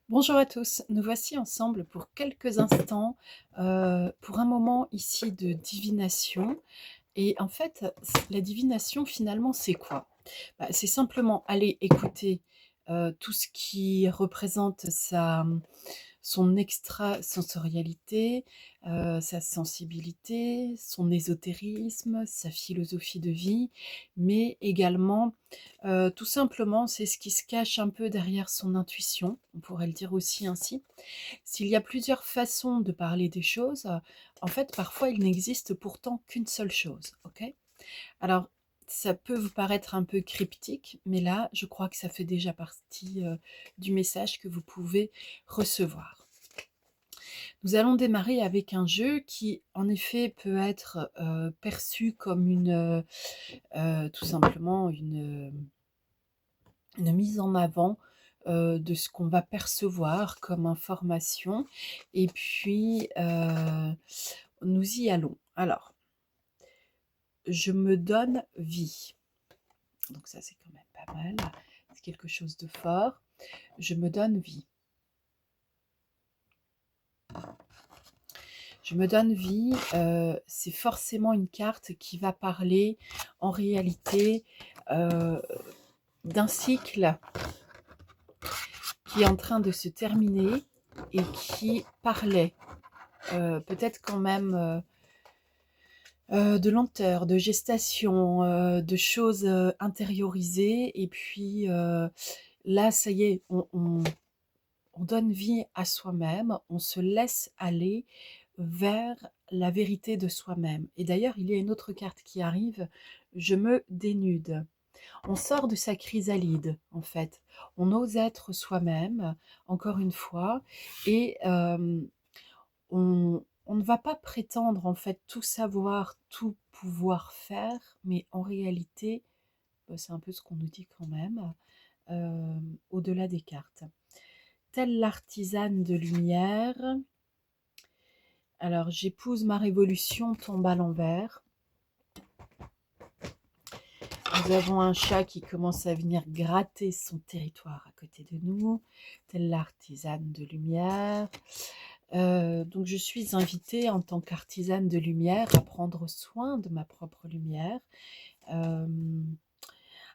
Bonjour à tous, nous voici ensemble pour quelques instants, pour un moment ici de divination. Et en fait, la divination finalement c'est quoi? C'est simplement aller écouter, tout ce qui représente son extrasensorialité, sa sensibilité, son ésotérisme, sa philosophie de vie, mais également, tout simplement, c'est ce qui se cache un peu derrière son intuition, on pourrait le dire aussi ainsi. S'il y a plusieurs façons de parler des choses, en fait, parfois il n'existe pourtant qu'une seule chose, OK? Alors, ça peut vous paraître un peu cryptique, mais là, je crois que ça fait déjà partie, du message que vous pouvez recevoir. Nous allons démarrer avec un jeu qui, en effet, peut être, perçu comme tout simplement une mise en avant, de ce qu'on va percevoir comme information et puis, nous y allons. Alors, je me donne vie, donc ça, c'est quand même pas mal, c'est quelque chose de fort. Je me donne vie. Je me donne vie, c'est forcément une carte qui va parler en réalité, heu, d'un cycle qui est en train de se terminer et qui parlait, peut-être quand même, de lenteur, de gestation, de choses, intériorisées et puis, là ça y est, on donne vie à soi-même, on se laisse aller vers la vérité de soi-même. Et d'ailleurs, il y a une autre carte qui arrive, je me dénude. On sort de sa chrysalide, en fait. On ose être soi-même, encore une fois, et on ne va pas prétendre, en fait, tout savoir, tout pouvoir faire, mais en réalité, c'est un peu ce qu'on nous dit quand même, au-delà des cartes. Telle l'artisane de lumière, alors j'épouse ma révolution tombe à l'envers. Nous avons un chat qui commence à venir gratter son territoire à côté de nous, telle l'artisane de lumière. Donc je suis invitée en tant qu'artisane de lumière à prendre soin de ma propre lumière euh,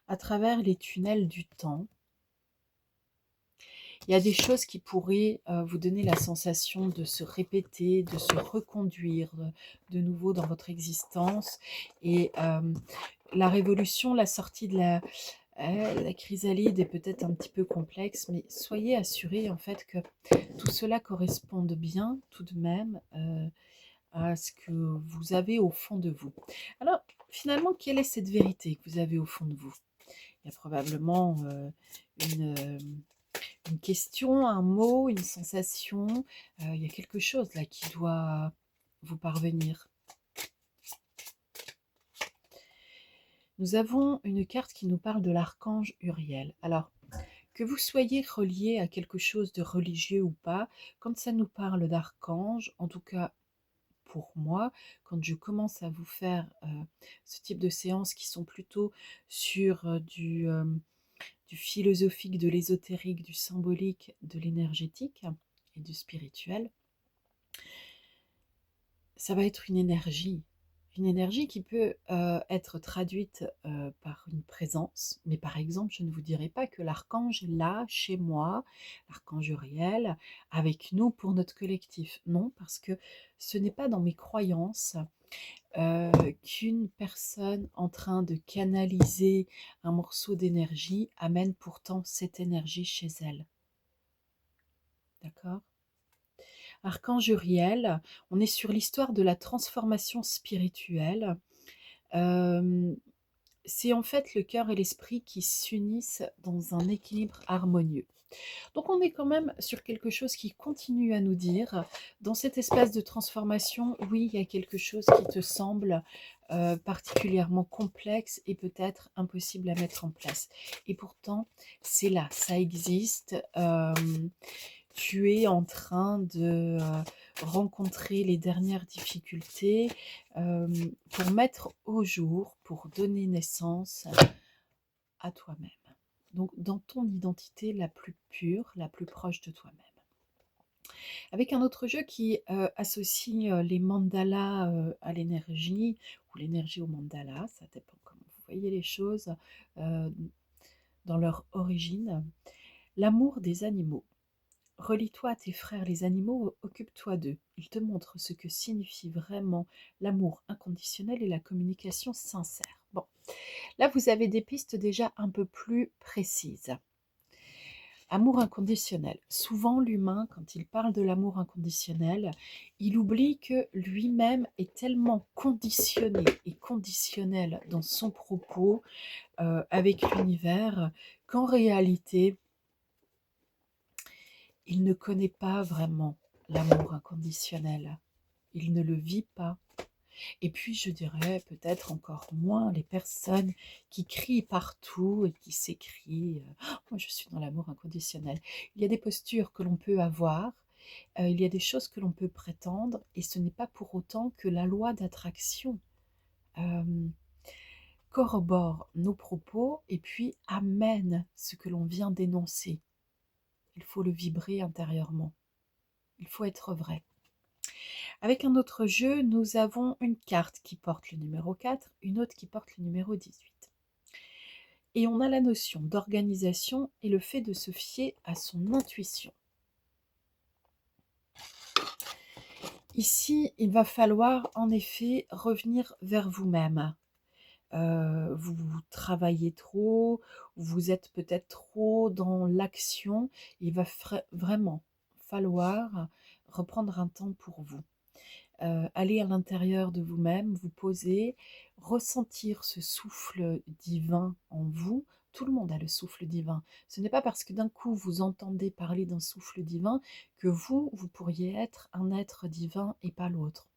à travers les tunnels du temps. Il y a des choses qui pourraient vous donner la sensation de se répéter, de se reconduire de nouveau dans votre existence. Et la révolution, la sortie de la chrysalide est peut-être un petit peu complexe, mais soyez assurés en fait que tout cela corresponde bien tout de même à ce que vous avez au fond de vous. Alors, finalement, quelle est cette vérité que vous avez au fond de vous? Il y a probablement une, euh, une question, un mot, une sensation. Il y a quelque chose là qui doit vous parvenir. Nous avons une carte qui nous parle de l'archange Uriel. Alors, que vous soyez relié à quelque chose de religieux ou pas, quand ça nous parle d'archange, en tout cas pour moi, quand je commence à vous faire ce type de séances qui sont plutôt sur du philosophique, de l'ésotérique, du symbolique, de l'énergétique et du spirituel, ça va être une énergie qui peut être traduite par une présence, mais par exemple, je ne vous dirai pas que l'archange est là, chez moi, l'archange Uriel, avec nous pour notre collectif. Non, parce que ce n'est pas dans mes croyances qu'une personne en train de canaliser un morceau d'énergie amène pourtant cette énergie chez elle. D'accord? Archange Uriel, on est sur l'histoire de la transformation spirituelle. Euh, c'est en fait le cœur et l'esprit qui s'unissent dans un équilibre harmonieux. Donc on est quand même sur quelque chose qui continue à nous dire, dans cet espace de transformation, oui, il y a quelque chose qui te semble particulièrement complexe et peut-être impossible à mettre en place. Et pourtant, c'est là, ça existe. Tu es en train de rencontrer les dernières difficultés pour mettre au jour, pour donner naissance à toi-même. donc dans ton identité la plus pure, la plus proche de toi-même. Avec un autre jeu qui associe les mandalas à l'énergie, ou l'énergie au mandala, ça dépend comment vous voyez les choses euh, dans leur origine. L'amour des animaux. Relie-toi à tes frères les animaux, occupe-toi d'eux. Ils te montrent ce que signifie vraiment l'amour inconditionnel et la communication sincère. Bon, là vous avez des pistes déjà un peu plus précises. Amour inconditionnel. Souvent, l'humain, quand il parle de l'amour inconditionnel, il oublie que lui-même est tellement conditionné et conditionnel dans son propos avec l'univers qu'en réalité, il ne connaît pas vraiment l'amour inconditionnel. Il ne le vit pas. Et puis, je dirais peut-être encore moins les personnes qui crient partout et qui s'écrient moi, je suis dans l'amour inconditionnel. Il y a des postures que l'on peut avoir, il y a des choses que l'on peut prétendre, et ce n'est pas pour autant que la loi d'attraction euh, corrobore nos propos et puis amène ce que l'on vient d'énoncer. Il faut le vibrer intérieurement. Il faut être vrai. Avec un autre jeu, nous avons une carte qui porte le numéro 4, une autre qui porte le numéro 18. Et on a la notion d'organisation et le fait de se fier à son intuition. Ici, il va falloir en effet revenir vers vous-même. Vous travaillez trop, vous êtes peut-être trop dans l'action. Il va vraiment falloir reprendre un temps pour vous. Aller à l'intérieur de vous-même, vous poser, ressentir ce souffle divin en vous. Tout le monde a le souffle divin. Ce n'est pas parce que d'un coup vous entendez parler d'un souffle divin que vous pourriez être un être divin et pas l'autre.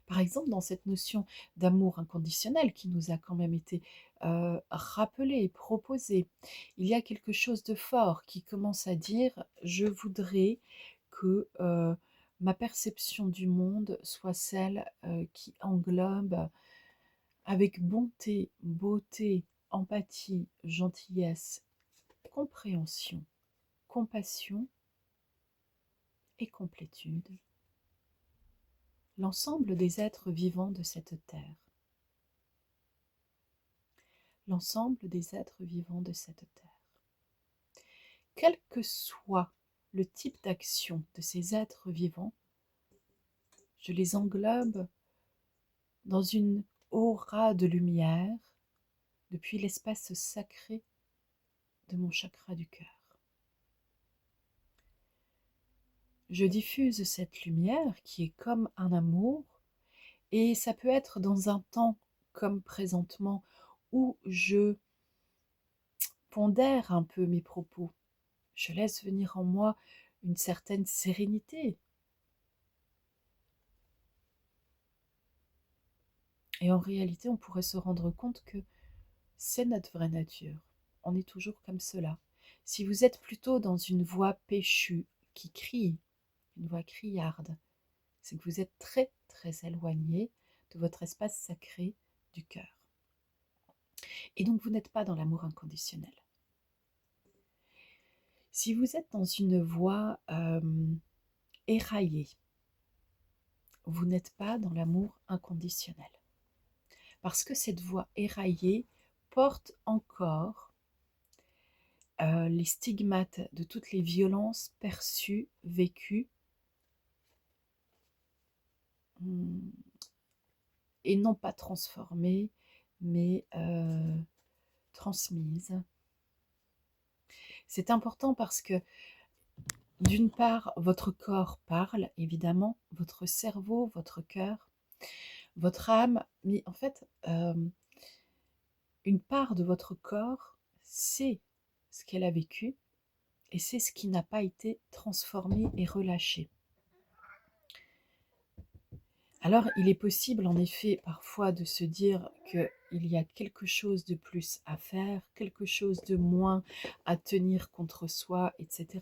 Par exemple, dans cette notion d'amour inconditionnel qui nous a quand même été rappelée et proposée, il y a quelque chose de fort qui commence à dire je voudrais que ma perception du monde soit celle qui englobe avec bonté, beauté, empathie, gentillesse, compréhension, compassion et complétude l'ensemble des êtres vivants de cette terre. L'ensemble des êtres vivants de cette terre. Quel que soit le type d'action de ces êtres vivants, je les englobe dans une aura de lumière depuis l'espace sacré de mon chakra du cœur. Je diffuse cette lumière qui est comme un amour, et ça peut être dans un temps comme présentement où je pondère un peu mes propos. Je laisse venir en moi une certaine sérénité. Et en réalité, on pourrait se rendre compte que c'est notre vraie nature. On est toujours comme cela. Si vous êtes plutôt dans une voix péchue, qui crie, une voix criarde, c'est que vous êtes très très éloigné de votre espace sacré du cœur. Et donc vous n'êtes pas dans l'amour inconditionnel. Si vous êtes dans une voie éraillée, vous n'êtes pas dans l'amour inconditionnel. Parce que cette voie éraillée porte encore les stigmates de toutes les violences perçues, vécues, et non pas transformées, mais transmises. C'est important parce que, d'une part, votre corps parle, évidemment, votre cerveau, votre cœur, votre âme, mais en fait, une part de votre corps sait ce qu'elle a vécu et c'est ce qui n'a pas été transformé et relâché. Alors, il est possible en effet parfois de se dire qu'il y a quelque chose de plus à faire, quelque chose de moins à tenir contre soi, etc.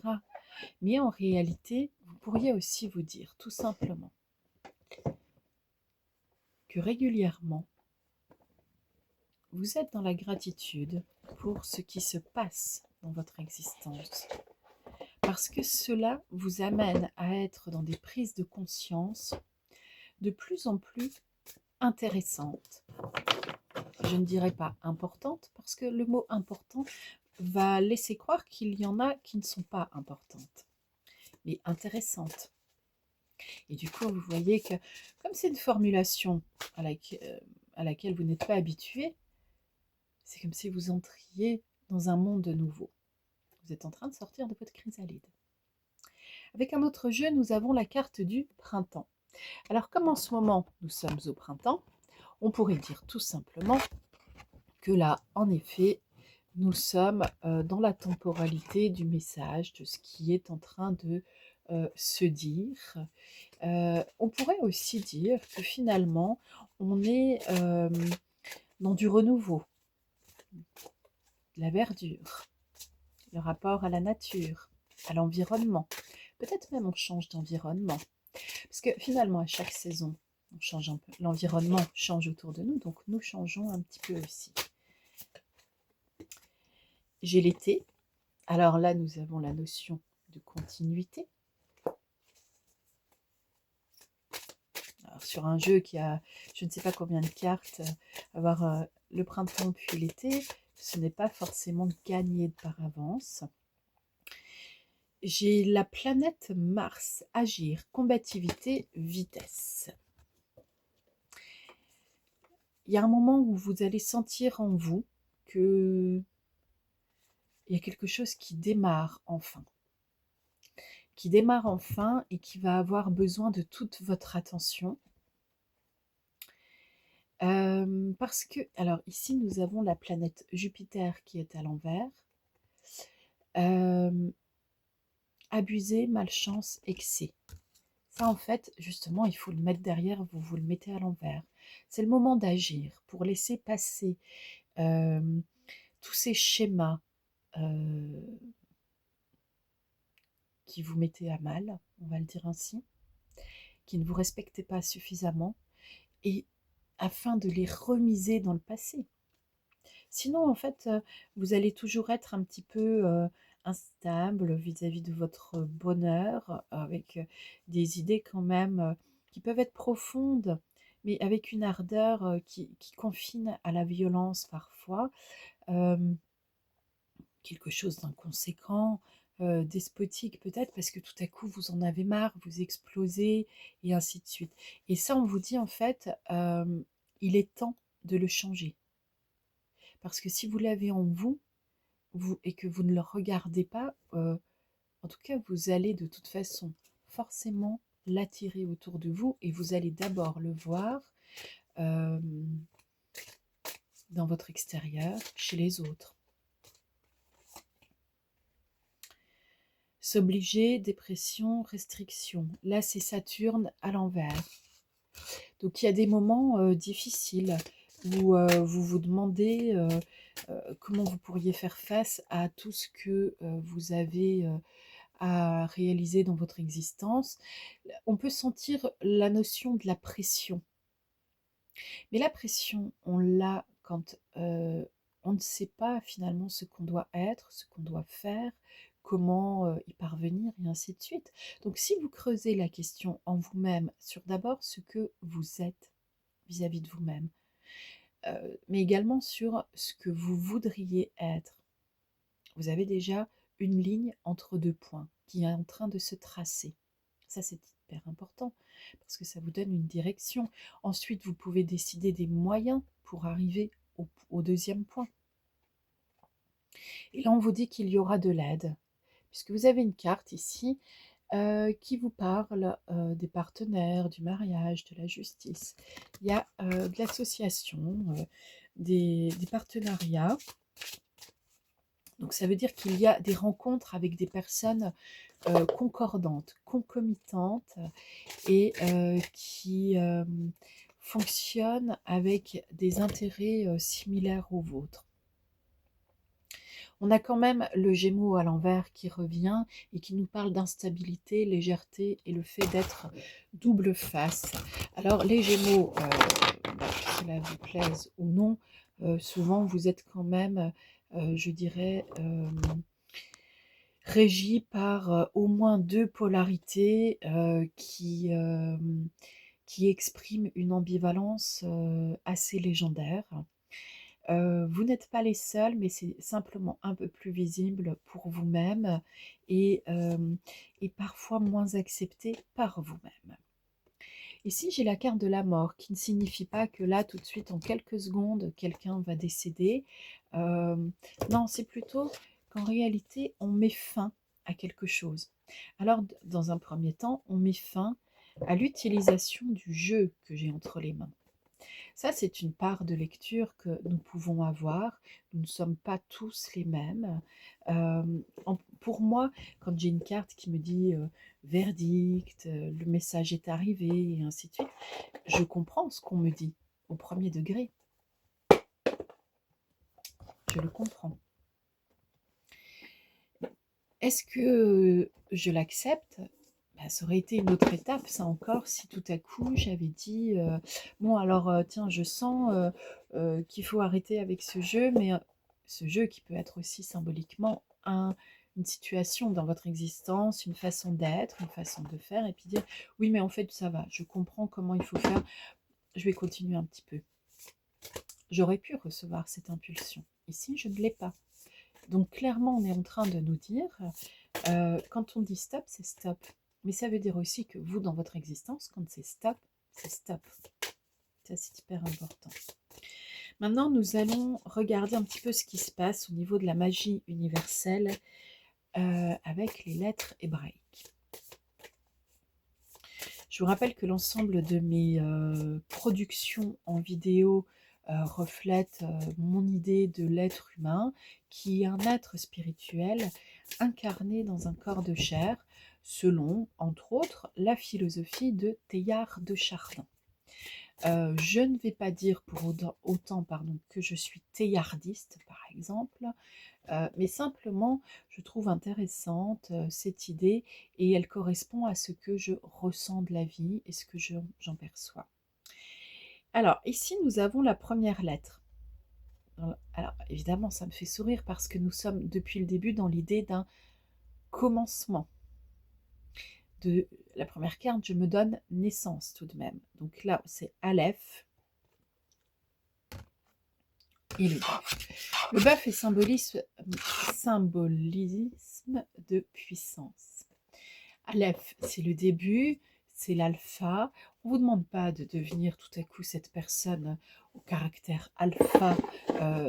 Mais en réalité, vous pourriez aussi vous dire tout simplement que régulièrement, vous êtes dans la gratitude pour ce qui se passe dans votre existence. Parce que cela vous amène à être dans des prises de conscience de plus en plus intéressantes. Je ne dirais pas importantes, parce que le mot important va laisser croire qu'il y en a qui ne sont pas importantes, mais intéressantes. Et du coup, vous voyez que comme c'est une formulation à laquelle vous n'êtes pas habitué, c'est comme si vous entriez dans un monde nouveau. Vous êtes en train de sortir de votre chrysalide. Avec un autre jeu, nous avons la carte du printemps. Alors, comme en ce moment, nous sommes au printemps, on pourrait dire tout simplement que là, en effet, nous sommes dans la temporalité du message, de ce qui est en train de se dire. On pourrait aussi dire que finalement, on est dans du renouveau, de la verdure, le rapport à la nature, à l'environnement. Peut-être même on change d'environnement. Parce que finalement, à chaque saison, on change un peu. L'environnement change autour de nous, donc nous changeons un petit peu aussi. J'ai l'été. Alors là, nous avons la notion de continuité. Alors, sur un jeu qui a je ne sais pas combien de cartes, avoir le printemps puis l'été, ce n'est pas forcément gagné par avance. J'ai la planète Mars, agir, combativité, vitesse. Il y a un moment où vous allez sentir en vous que il y a quelque chose qui démarre enfin. Qui démarre enfin et qui va avoir besoin de toute votre attention. Parce que, alors ici nous avons la planète Jupiter qui est à l'envers. Abuser, malchance, excès. Ça en fait, justement, il faut le mettre derrière, vous le mettez à l'envers. C'est le moment d'agir pour laisser passer tous ces schémas qui vous mettaient à mal, on va le dire ainsi, qui ne vous respectaient pas suffisamment, et afin de les remiser dans le passé. Sinon, en fait, vous allez toujours être un petit peu instable vis-à-vis de votre bonheur, avec des idées quand même qui peuvent être profondes, mais avec une ardeur qui confine à la violence parfois, quelque chose d'inconséquent, despotique peut-être, parce que tout à coup vous en avez marre, vous explosez, et ainsi de suite. Et ça, on vous dit en fait, il est temps de le changer. Parce que si vous l'avez en vous, et que vous ne le regardez pas, en tout cas, vous allez de toute façon forcément l'attirer autour de vous, et vous allez d'abord le voir dans votre extérieur, chez les autres. S'obliger, dépression, restriction. Là, c'est Saturne à l'envers. Donc, il y a des moments difficiles où vous vous demandez comment vous pourriez faire face à tout ce que vous avez à réaliser dans votre existence. On peut sentir la notion de la pression. Mais la pression, on l'a quand on ne sait pas finalement ce qu'on doit être, ce qu'on doit faire, comment y parvenir, et ainsi de suite. Donc si vous creusez la question en vous-même sur d'abord ce que vous êtes vis-à-vis de vous-même, mais également sur ce que vous voudriez être, vous avez déjà une ligne entre deux points qui est en train de se tracer. Ça, c'est hyper important parce que ça vous donne une direction. Ensuite, vous pouvez décider des moyens pour arriver au deuxième point. Et là, on vous dit qu'il y aura de l'aide, puisque vous avez une carte ici qui vous parle des partenaires, du mariage, de la justice. Il y a de l'association, des partenariats. Donc ça veut dire qu'il y a des rencontres avec des personnes concordantes, concomitantes, et qui fonctionnent avec des intérêts similaires aux vôtres. On a quand même le Gémeaux à l'envers qui revient et qui nous parle d'instabilité, légèreté et le fait d'être double face. Alors les Gémeaux, que cela vous plaise ou non, souvent vous êtes quand même, je dirais, régi par au moins deux polarités qui expriment une ambivalence assez légendaire. Vous n'êtes pas les seuls, mais c'est simplement un peu plus visible pour vous-même et, et parfois moins accepté par vous-même. Ici, j'ai la carte de la mort, qui ne signifie pas que là, tout de suite, en quelques secondes, quelqu'un va décéder. Euh, non, c'est plutôt qu'en réalité, on met fin à quelque chose. Alors, dans un premier temps, on met fin à l'utilisation du jeu que j'ai entre les mains. Ça, c'est une part de lecture que nous pouvons avoir. Nous ne sommes pas tous les mêmes. Euh, pour moi, quand j'ai une carte qui me dit verdict, le message est arrivé, et ainsi de suite, je comprends ce qu'on me dit au premier degré. Je le comprends. Est-ce que je l'accepte? Ben, ça aurait été une autre étape, ça encore, si tout à coup j'avais dit bon, alors tiens, je sens qu'il faut arrêter avec ce jeu, mais ce jeu qui peut être aussi symboliquement une situation dans votre existence, une façon d'être, une façon de faire, et puis dire oui, mais en fait, ça va, je comprends comment il faut faire, je vais continuer un petit peu. J'aurais pu recevoir cette impulsion. Ici, je ne l'ai pas. Donc clairement, on est en train de nous dire, quand on dit stop, c'est stop. Mais ça veut dire aussi que vous, dans votre existence, quand c'est stop, c'est stop. Ça, c'est hyper important. Maintenant, nous allons regarder un petit peu ce qui se passe au niveau de la magie universelle avec les lettres hébraïques. Je vous rappelle que l'ensemble de mes productions en vidéo reflète mon idée de l'être humain, qui est un être spirituel incarné dans un corps de chair, selon, entre autres, la philosophie de Teilhard de Chardin. Je ne vais pas dire pour autant que je suis théardiste, par exemple, mais simplement, je trouve intéressante cette idée et elle correspond à ce que je ressens de la vie et ce que j'en perçois. Alors, ici, nous avons la première lettre. Alors, évidemment, ça me fait sourire parce que nous sommes depuis le début dans l'idée d'un commencement. De la première carte, je me donne naissance tout de même. Donc là, c'est Aleph et le bœuf. Le bœuf est symbolisme de puissance. Aleph, c'est le début, c'est l'alpha. On ne vous demande pas de devenir tout à coup cette personne au caractère alpha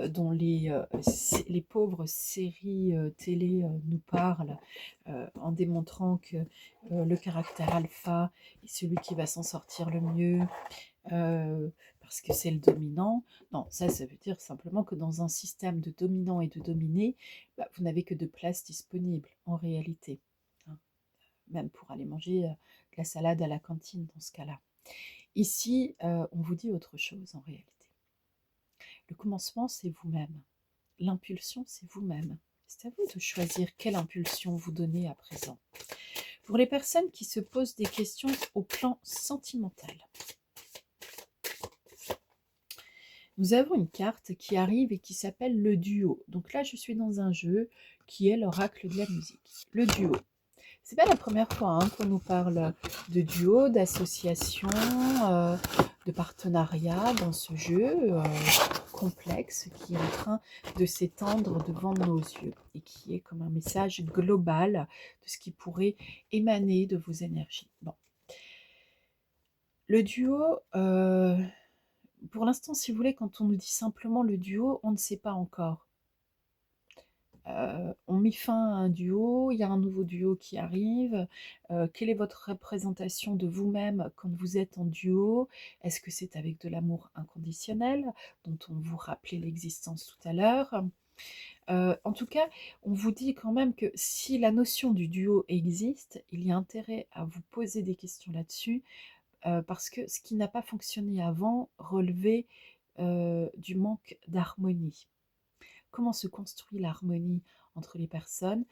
dont les pauvres séries télé nous parlent en démontrant que le caractère alpha est celui qui va s'en sortir le mieux parce que c'est le dominant. Non, ça veut dire simplement que dans un système de dominant et de dominé, vous n'avez que de place disponible en réalité. Hein. Même pour aller manger de la salade à la cantine dans ce cas-là. Ici, on vous dit autre chose en réalité. Le commencement, c'est vous-même. L'impulsion, c'est vous-même. C'est à vous de choisir quelle impulsion vous donnez à présent. Pour les personnes qui se posent des questions au plan sentimental, nous avons une carte qui arrive et qui s'appelle le duo. Donc là, je suis dans un jeu qui est l'oracle de la musique. Le duo. C'est pas la première fois qu'on nous parle de duo, d'association, de partenariat dans ce jeu complexe qui est en train de s'étendre devant nos yeux et qui est comme un message global de ce qui pourrait émaner de vos énergies. Bon. Le duo, pour l'instant, si vous voulez, quand on nous dit simplement le duo, on ne sait pas encore. On met fin à un duo, il y a un nouveau duo qui arrive. Quelle est votre représentation de vous-même quand vous êtes en duo? Est-ce que c'est avec de l'amour inconditionnel, dont on vous rappelait l'existence tout à l'heure? En tout cas, on vous dit quand même que si la notion du duo existe, il y a intérêt à vous poser des questions là-dessus, parce que ce qui n'a pas fonctionné avant relevait du manque d'harmonie. Comment se construit l'harmonie entre les personnes?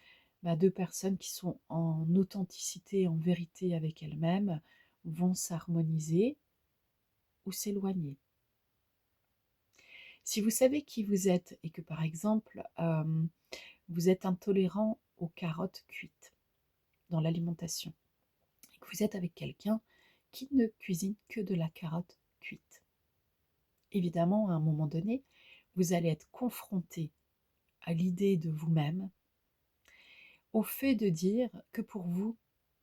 Deux personnes qui sont en authenticité, en vérité avec elles-mêmes, vont s'harmoniser ou s'éloigner. Si vous savez qui vous êtes et que par exemple vous êtes intolérant aux carottes cuites dans l'alimentation et que vous êtes avec quelqu'un qui ne cuisine que de la carotte cuite. Évidemment, à un moment donné, vous allez être confronté à l'idée de vous-même, au fait de dire que pour vous,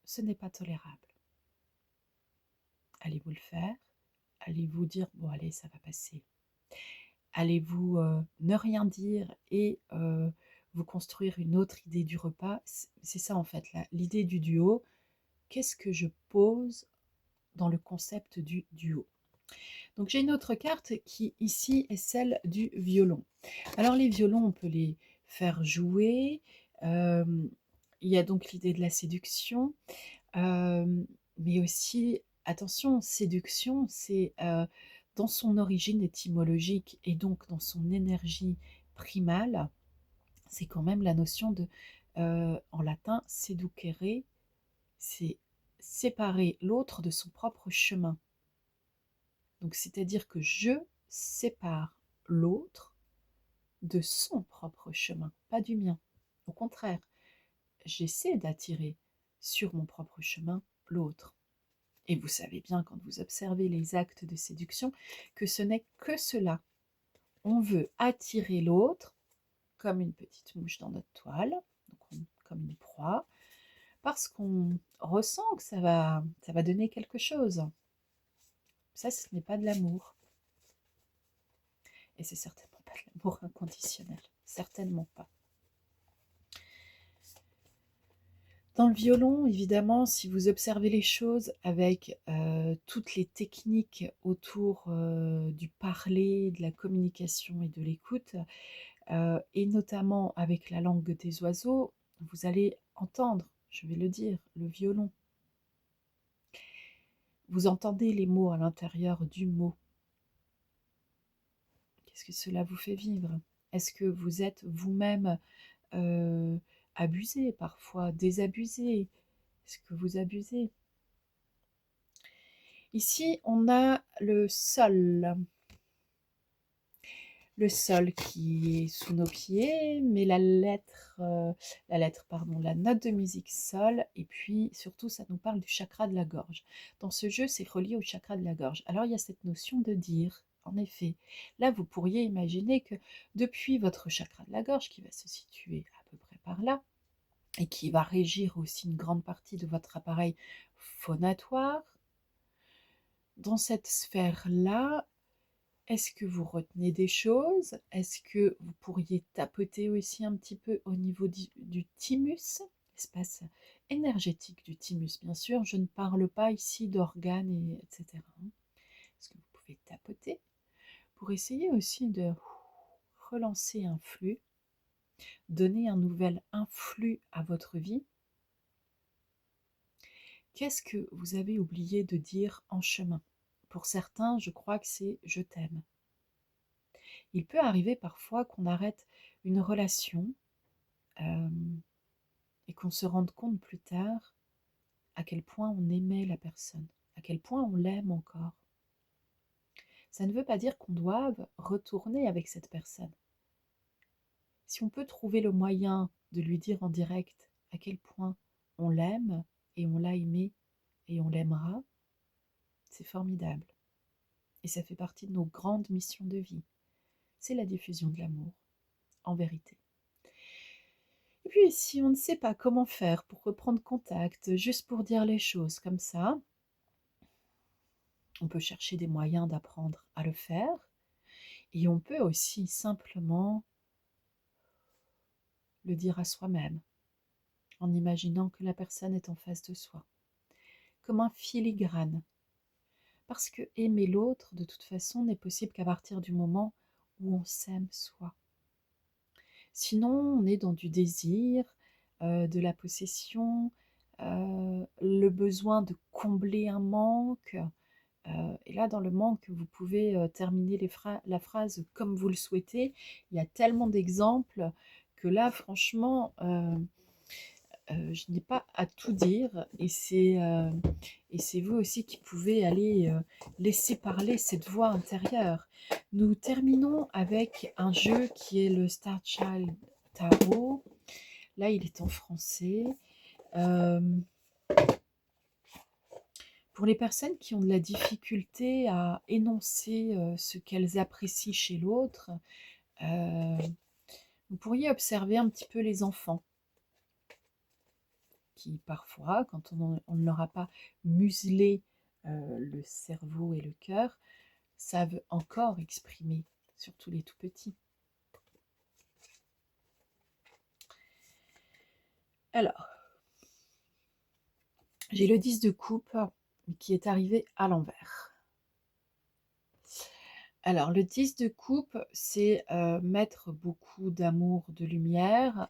ce n'est pas tolérable. Allez-vous le faire? Allez-vous dire, bon allez, ça va passer? Allez-vous ne rien dire et vous construire une autre idée du repas? C'est ça en fait, l'idée du duo. Qu'est-ce que je pose dans le concept du duo? Donc j'ai une autre carte qui ici est celle du violon. Alors les violons, on peut les faire jouer. Il y a donc l'idée de la séduction, mais aussi, attention, séduction, c'est dans son origine étymologique et donc dans son énergie primale, c'est quand même la notion de, en latin, seducere, c'est séparer l'autre de son propre chemin. Donc c'est-à-dire que je sépare l'autre de son propre chemin, pas du mien. Au contraire, j'essaie d'attirer sur mon propre chemin l'autre. Et vous savez bien, quand vous observez les actes de séduction, que ce n'est que cela. On veut attirer l'autre comme une petite mouche dans notre toile, comme une proie, parce qu'on ressent que ça va donner quelque chose. Ça, ce n'est pas de l'amour. Et c'est certainement pas de l'amour inconditionnel. Certainement pas. Dans le violon, évidemment, si vous observez les choses avec toutes les techniques autour du parler, de la communication et de l'écoute, et notamment avec la langue des oiseaux, vous allez entendre, je vais le dire, le violon. Vous entendez les mots à l'intérieur du mot. Qu'est-ce que cela vous fait vivre? Est-ce que vous êtes vous-même abusé parfois, désabusé? Est-ce que vous abusez? Ici, on a le sol. Le sol qui est sous nos pieds, mais la note de musique sol, et puis surtout ça nous parle du chakra de la gorge. Dans ce jeu, c'est relié au chakra de la gorge. Alors il y a cette notion de dire, en effet. Là, vous pourriez imaginer que depuis votre chakra de la gorge, qui va se situer à peu près par là, et qui va régir aussi une grande partie de votre appareil phonatoire, dans cette sphère-là, est-ce que vous retenez des choses? Est-ce que vous pourriez tapoter aussi un petit peu au niveau du thymus, l'espace énergétique du thymus, bien sûr. Je ne parle pas ici d'organes, etc. Est-ce que vous pouvez tapoter pour essayer aussi de relancer un flux, donner un nouvel influx à votre vie? Qu'est-ce que vous avez oublié de dire en chemin? Pour certains, je crois que c'est « je t'aime ». Il peut arriver parfois qu'on arrête une relation et qu'on se rende compte plus tard à quel point on aimait la personne, à quel point on l'aime encore. Ça ne veut pas dire qu'on doive retourner avec cette personne. Si on peut trouver le moyen de lui dire en direct à quel point on l'aime et on l'a aimé et on l'aimera, c'est formidable. Et ça fait partie de nos grandes missions de vie. C'est la diffusion de l'amour, en vérité. Et puis, si on ne sait pas comment faire pour reprendre contact, juste pour dire les choses comme ça, on peut chercher des moyens d'apprendre à le faire. Et on peut aussi simplement le dire à soi-même, en imaginant que la personne est en face de soi, comme un filigrane. Parce que aimer l'autre, de toute façon, n'est possible qu'à partir du moment où on s'aime soi. Sinon, on est dans du désir, de la possession, le besoin de combler un manque. Et là, dans le manque, vous pouvez terminer la phrase comme vous le souhaitez. Il y a tellement d'exemples que là, franchement, je n'ai pas à tout dire. Et c'est vous aussi qui pouvez aller laisser parler cette voix intérieure. Nous terminons avec un jeu qui est le Star Child Tarot. Là, il est en français. Euh, pour les personnes qui ont de la difficulté à énoncer ce qu'elles apprécient chez l'autre, euh, vous pourriez observer un petit peu les enfants qui, parfois, quand on ne leur a pas muselé le cerveau et le cœur, savent encore exprimer, surtout les tout petits. Alors, j'ai le 10 de coupe qui est arrivé à l'envers. Alors, le 10 de coupe, c'est mettre beaucoup d'amour, de lumière,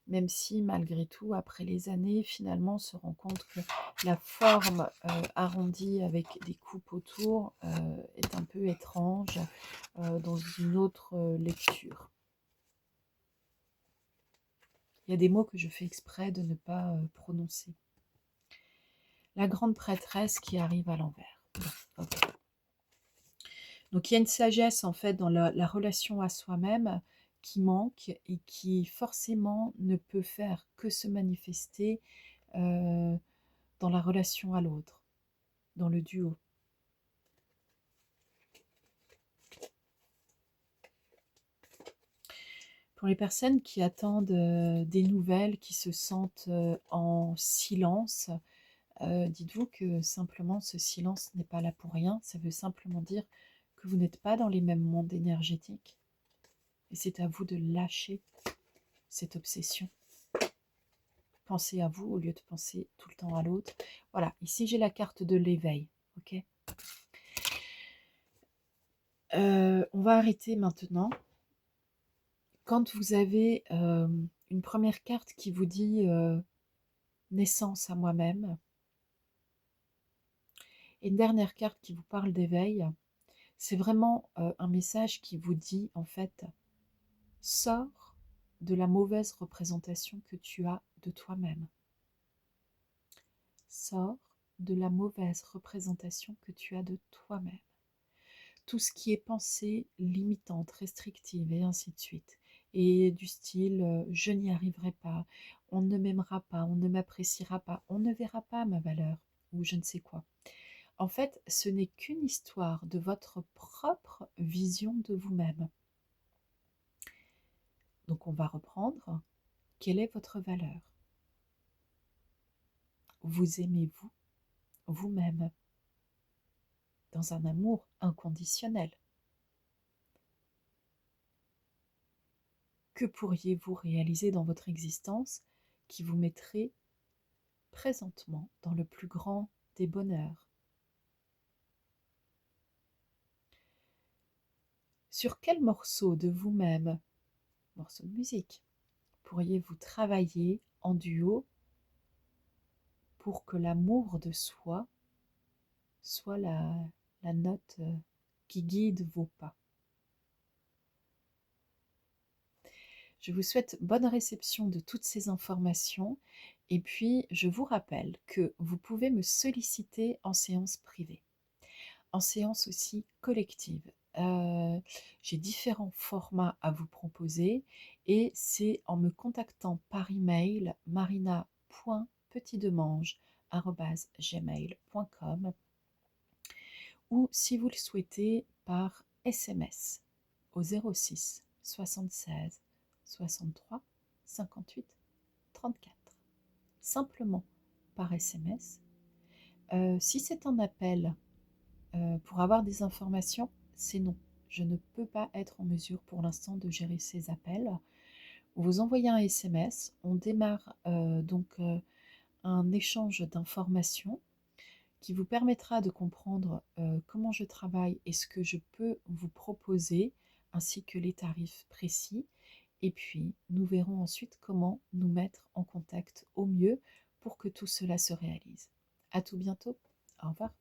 même si malgré tout, après les années, finalement, on se rend compte que la forme arrondie avec des coupes autour est un peu étrange dans une autre lecture. Il y a des mots que je fais exprès de ne pas prononcer. La grande prêtresse qui arrive à l'envers. Bon, okay. Donc il y a une sagesse en fait dans la relation à soi-même qui manque et qui forcément ne peut faire que se manifester dans la relation à l'autre, dans le duo. Pour les personnes qui attendent des nouvelles, qui se sentent en silence, dites-vous que simplement ce silence n'est pas là pour rien. Ça veut simplement dire que vous n'êtes pas dans les mêmes mondes énergétiques. Et c'est à vous de lâcher cette obsession. Pensez à vous au lieu de penser tout le temps à l'autre. Voilà, ici j'ai la carte de l'éveil. Ok. On va arrêter maintenant. Quand vous avez une première carte qui vous dit naissance à moi-même, et une dernière carte qui vous parle d'éveil, c'est vraiment un message qui vous dit en fait, sors de la mauvaise représentation que tu as de toi-même. Sors de la mauvaise représentation que tu as de toi-même. Tout ce qui est pensée limitante, restrictive et ainsi de suite. Et du style je n'y arriverai pas, on ne m'aimera pas, on ne m'appréciera pas, on ne verra pas ma valeur ou je ne sais quoi. En fait, ce n'est qu'une histoire de votre propre vision de vous-même. Donc on va reprendre. Quelle est votre valeur? Vous aimez-vous vous-même dans un amour inconditionnel? Que pourriez-vous réaliser dans votre existence qui vous mettrait présentement dans le plus grand des bonheurs? Sur quel morceau de vous-même, morceau de musique, pourriez-vous travailler en duo pour que l'amour de soi soit la note qui guide vos pas? Je vous souhaite bonne réception de toutes ces informations et puis je vous rappelle que vous pouvez me solliciter en séance privée, en séance aussi collective. J'ai différents formats à vous proposer et c'est en me contactant par email marina.petitdemange@gmail.com ou si vous le souhaitez par SMS au 06 76 63 58 34. Simplement par SMS. Si c'est un appel pour avoir des informations, c'est non. Je ne peux pas être en mesure pour l'instant de gérer ces appels. Vous envoyez un SMS, on démarre un échange d'informations qui vous permettra de comprendre comment je travaille et ce que je peux vous proposer, ainsi que les tarifs précis. Et puis, nous verrons ensuite comment nous mettre en contact au mieux pour que tout cela se réalise. À tout bientôt. Au revoir.